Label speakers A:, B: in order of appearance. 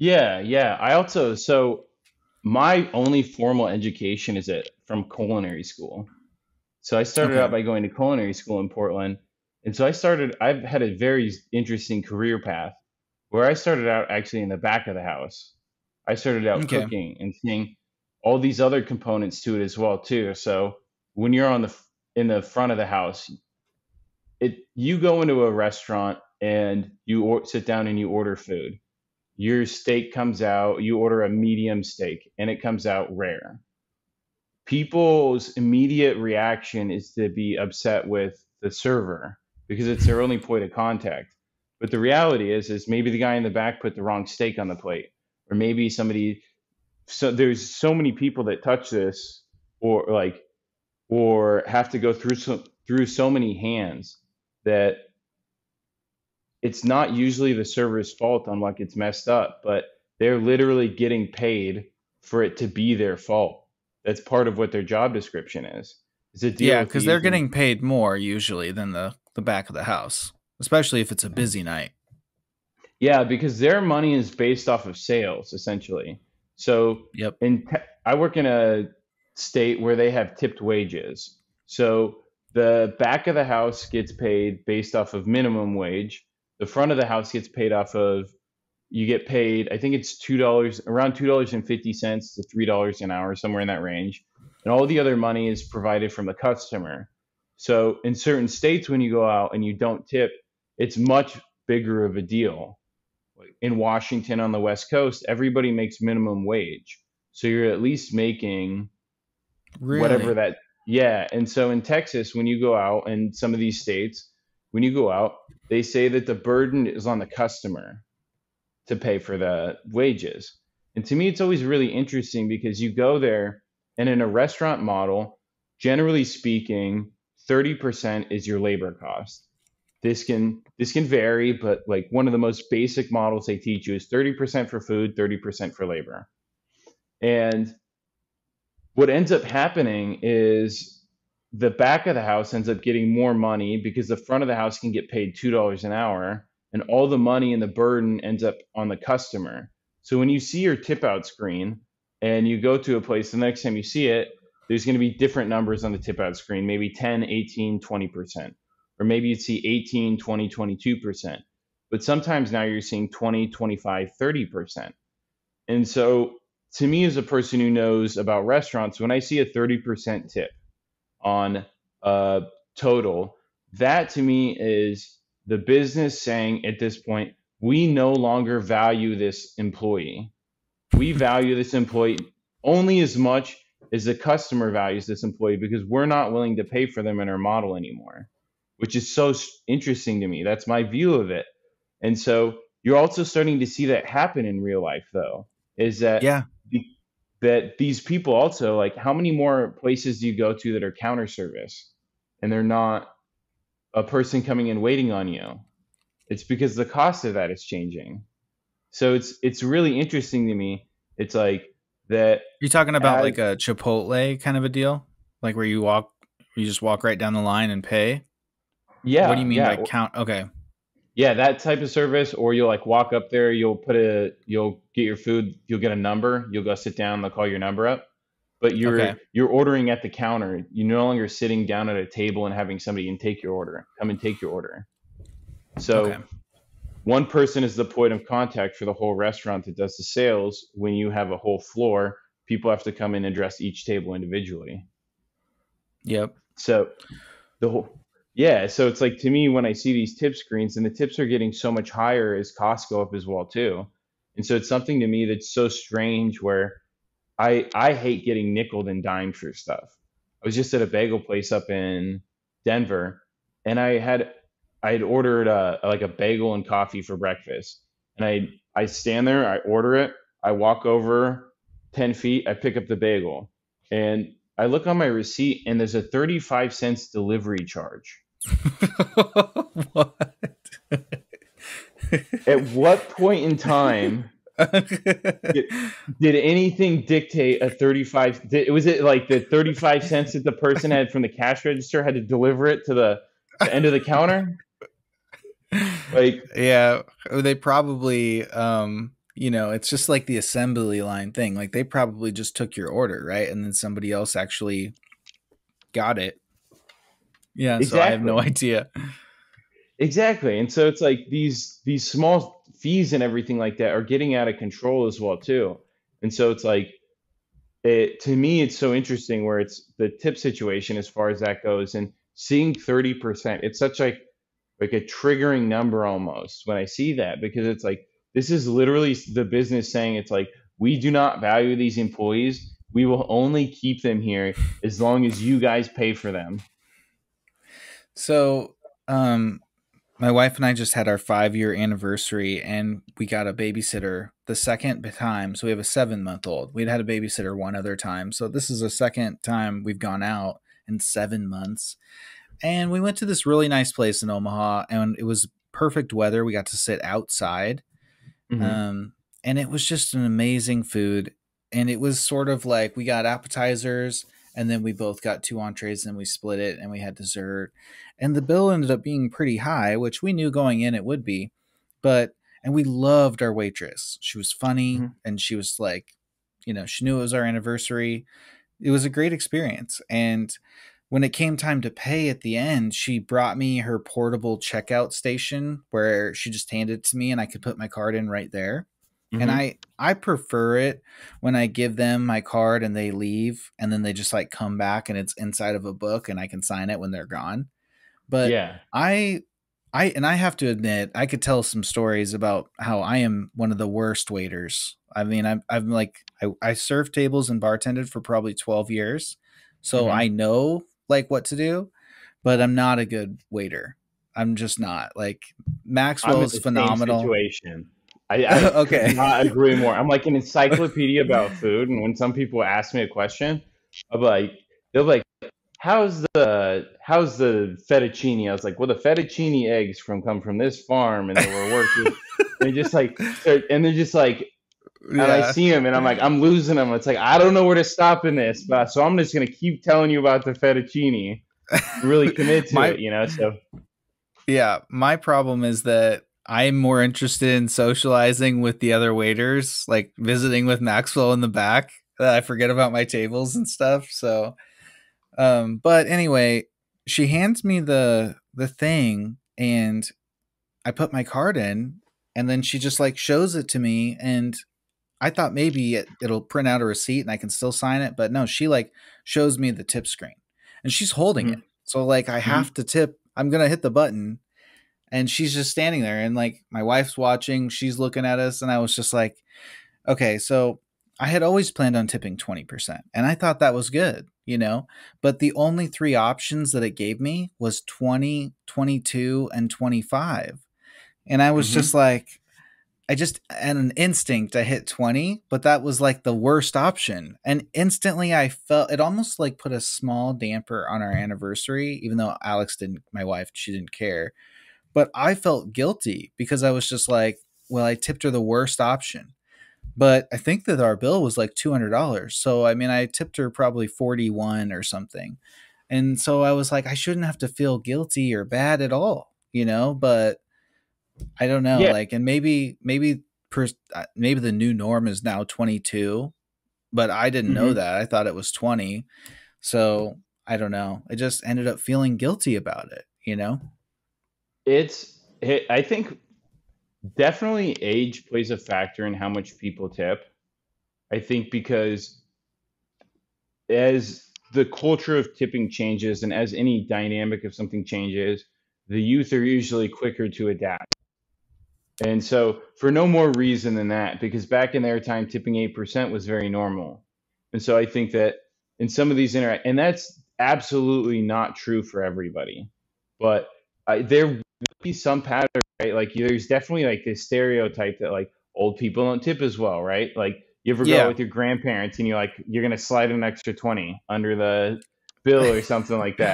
A: Yeah. So my only formal education is from culinary school. So I started
B: Okay.
A: out by going to culinary school in Portland. And so I've had a very interesting career path where I started out actually in the back of the house. I started out
B: Okay.
A: cooking and seeing all these other components to it as well too. So when you're in the front of the house, you go into a restaurant and sit down and you order food. Your steak comes out, you order a medium steak and it comes out rare. People's immediate reaction is to be upset with the server because it's their only point of contact. But the reality is maybe the guy in the back put the wrong steak on the plate, or maybe somebody. So there's so many people that touch this, or or have to go through so many hands that it's not usually the server's fault on what gets messed up, but they're literally getting paid for it to be their fault. That's part of what their job description is to deal
B: Yeah,
A: with
B: because they're
A: these. And
B: getting paid more usually than the back of the house, especially if it's a busy night.
A: yeah, because their money is based off of sales essentially. So
B: Yep.
A: I work in a state where they have tipped wages. So the back of the house gets paid based off of minimum wage. The front of the house gets paid off of you get paid, I think it's $2, around $2.50 to $3 an hour, somewhere in that range. And all the other money is provided from the customer. So in certain states, when you go out and you don't tip, it's much bigger of a deal. Like in Washington on the West Coast, everybody makes minimum wage. So you're at least making whatever
B: Really?
A: that, yeah. And so in Texas, when you go out, and some of these states, when you go out, they say that the burden is on the customer to pay for the wages. And to me, it's always really interesting because you go there, and in a restaurant model, generally speaking, 30% is your labor cost. This can vary, but like one of the most basic models they teach you is 30% for food, 30% for labor. And what ends up happening is the back of the house ends up getting more money because the front of the house can get paid $2 an hour, and all the money and the burden ends up on the customer. So when you see your tip out screen and you go to a place, the next time you see it, there's going to be different numbers on the tip out screen, maybe 10, 18, 20%. Or maybe you'd see 18, 20, 22%. But sometimes now you're seeing 20, 25, 30%. And so, to me, as a person who knows about restaurants, when I see a 30% tip on a total, that to me is the business saying at this point, we no longer value this employee. We value this employee only as much as the customer values this employee because we're not willing to pay for them in our model anymore, which is so interesting to me. That's my view of it. And so you're also starting to see that happen in real life, though, is
B: Yeah.
A: that these people also, like, how many more places do you go to that are counter service and they're not a person coming and waiting on you? It's because the cost of that is changing. So it's really interesting to me. It's like that
B: You're talking about
A: as
B: like a Chipotle kind of a deal? Like where you just walk right down the line and pay? What do you
A: yeah,
B: mean
A: yeah.
B: by count? Okay.
A: Yeah, that type of service, or you'll like walk up there, you'll get your food, you'll get a number, you'll go sit down, they'll call your number up, but
B: Okay.
A: you're ordering at the counter. You're no longer sitting down at a table and having somebody come and take your order.
B: Okay.
A: So one person is the point of contact for the whole restaurant that does the sales. When you have a whole floor, people have to come in and address each table individually.
B: Yep.
A: So the whole yeah, so it's like, to me, when I see these tip screens, and the tips are getting so much higher as costs go up as well too. And so it's something to me that's so strange where I hate getting nickeled and dimed for stuff. I was just at a bagel place up in Denver, and I had ordered like a bagel and coffee for breakfast. And I stand there, I order it, I walk over 10 feet, I pick up the bagel, and I look on my receipt, and there's a 35 cents delivery charge.
B: What?
A: At what point in time did, did anything dictate a 35? Was it like the 35 cents that the person had from the cash register had to deliver it to the end of the counter? Like,
B: Yeah, they probably It's just like the assembly line thing. Like they probably just took your order, right? And then somebody else actually got it. Yeah, so I have no
A: Exactly.
B: idea.
A: Exactly. And so it's like these small fees and everything like that are getting out of control as well too. And so it's like it to me it's so interesting where it's the tip situation as far as that goes and seeing 30%. It's such like a triggering number almost when I see that because it's like this is literally the business saying it's like we do not value these employees. We will only keep them here as long as you guys pay for them.
B: So, my wife and I just had our 5-year anniversary, and we got a babysitter the second time. So we have a 7-month-old. We'd had a babysitter one other time, so this is the second time we've gone out in 7 months. And we went to this really nice place in Omaha, and it was perfect weather. We got to sit outside,
A: Hmm.
B: um, and it was just an amazing food. And it was sort of like we got appetizers, and then we both got 2 entrees, and we split it, and we had dessert. And the bill ended up being pretty high, which we knew going in it would be. But and we loved our waitress. She was funny,
A: Hmm.
B: and she was like, she knew it was our anniversary. It was a great experience. And when it came time to pay at the end, she brought me her portable checkout station where she just handed it to me and I could put my card in right there. And
A: Hmm.
B: I prefer it when I give them my card and they leave and then they just like come back and it's inside of a book and I can sign it when they're gone. But
A: Yeah.
B: I I have to admit, I could tell some stories about how I am one of the worst waiters. I mean, I'm like I served tables and bartended for probably 12 years. So
A: Hmm.
B: I know like what to do, but I'm not a good waiter. I'm just not. Like
A: I'm in
B: Maxwell's
A: the same
B: phenomenal.
A: situation. I could
B: Okay.
A: not agree more. I'm like an encyclopedia about food, and when some people ask me a question, I'm like, they'll be like, how's the fettuccine? I was like, well, the fettuccine eggs come from this farm, and they were worked with. They just like start, and they're just like, and I
B: Yeah.
A: see them, and I'm like, I'm losing them. It's like I don't know where to stop in this, but so I'm just gonna keep telling you about the fettuccine. Really commit to
B: my
A: it. So
B: Yeah, my problem is that I'm more interested in socializing with the other waiters, like visiting with Maxwell in the back. That I forget about my tables and stuff. So, but anyway, she hands me the thing, and I put my card in, and then she just like shows it to me, and I thought maybe it'll print out a receipt and I can still sign it, but no, she like shows me the tip screen, and she's holding
A: hmm.
B: it. So like I
A: Hmm.
B: have to tip. I'm gonna hit the button and she's just standing there and like my wife's watching, she's looking at us, and I was just like, okay, so I had always planned on tipping 20% and I thought that was good. But the only three options that it gave me was 20, 22, and 25. And I was just
A: Hmm.
B: like, I just at an instinct I hit 20, but that was like the worst option. And instantly I felt it almost like put a small damper on our anniversary, even though Alex didn't, my wife, she didn't care, but I felt guilty because I was just like, well, I tipped her the worst option. But I think that our bill was like $200. So, I mean, I tipped her probably 41 or something. And so I was like, I shouldn't have to feel guilty or bad at all, but I don't know.
A: Yeah.
B: Like, and maybe the new norm is now 22, but I didn't know
A: Hmm.
B: that. I thought it was 20. So I don't know. I just ended up feeling guilty about it.
A: I think definitely age plays a factor in how much people tip. I think because as the culture of tipping changes and as any dynamic of something changes, the youth are usually quicker to adapt. And so, for no more reason than that, because back in their time, tipping 8% was very normal. And so, I think that in some of these and that's absolutely not true for everybody. But there will be some patterns, right? Like, there's definitely like this stereotype that like old people don't tip as well, right? Like, you ever go out
B: Yeah.
A: with your grandparents and you're like, you're going to slide an extra 20 under the bill or something like that.